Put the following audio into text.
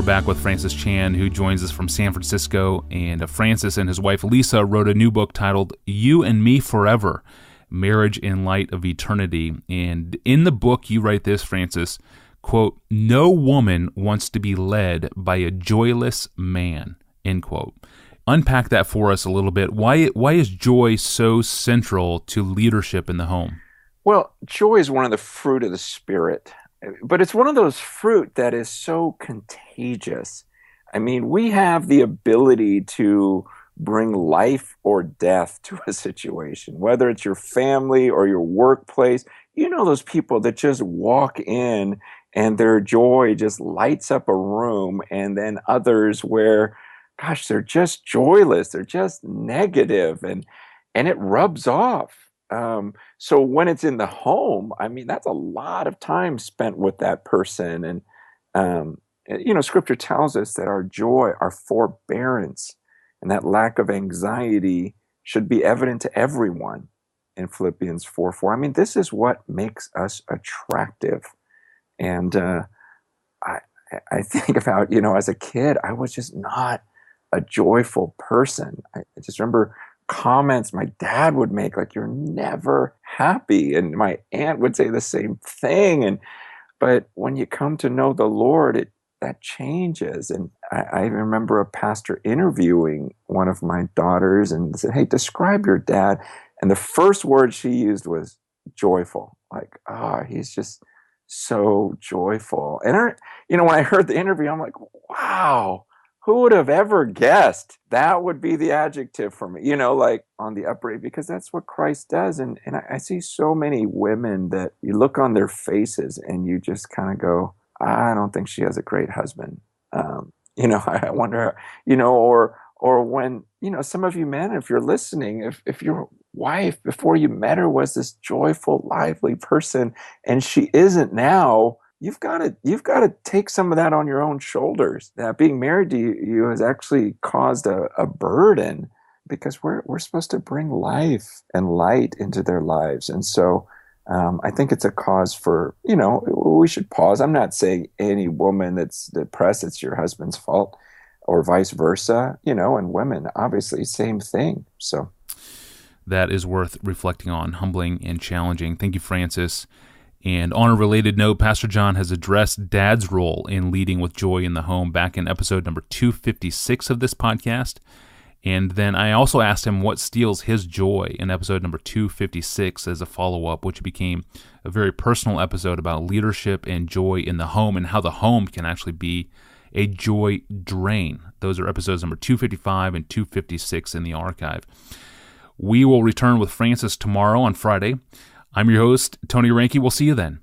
We're back with Francis Chan, who joins us from San Francisco. And Francis and his wife Lisa wrote a new book titled You and Me Forever, Marriage in Light of Eternity. And in the book, you write this, Francis, quote, "No woman wants to be led by a joyless man," end quote. Unpack that for us a little bit. Why is joy so central to leadership in the home? Well, joy is one of the fruit of the Spirit, but it's one of those fruit that is so contagious. I mean, we have the ability to bring life or death to a situation, whether it's your family or your workplace. You know those people that just walk in and their joy just lights up a room, and then others where, gosh, they're just joyless, they're just negative, and it rubs off. So when it's in the home, I mean, that's a lot of time spent with that person. And, Scripture tells us that our joy, our forbearance, and that lack of anxiety should be evident to everyone in Philippians 4:4. I mean, this is what makes us attractive. And I think about, as a kid, I was just not a joyful person. I just remember comments my dad would make, like, "You're never happy." And my aunt would say the same thing. But when you come to know the Lord, that changes. And I remember a pastor interviewing one of my daughters and said, "Hey, describe your dad." And the first word she used was joyful. Like, he's just so joyful. And when I heard the interview, I'm like, wow, who would have ever guessed that would be the adjective for me, like on the upgrade, because that's what Christ does. And I see so many women that you look on their faces and you just kind of go, I don't think she has a great husband. I wonder, or when, some of you men, if you're listening, if your wife, before you met her, was this joyful, lively person, and she isn't now, you've got to take some of that on your own shoulders. That being married to you has actually caused a burden, because we're supposed to bring life and light into their lives. And so I think it's a cause for, we should pause. I'm not saying any woman that's depressed, it's your husband's fault, or vice versa, and women, obviously, same thing. So that is worth reflecting on, humbling and challenging. Thank you, Francis. And on a related note, Pastor John has addressed Dad's role in leading with joy in the home back in episode number 256 of this podcast. And then I also asked him what steals his joy in episode number 256 as a follow-up, which became a very personal episode about leadership and joy in the home and how the home can actually be a joy drain. Those are episodes number 255 and 256 in the archive. We will return with Francis tomorrow on Friday. I'm your host, Tony Ranke. We'll see you then.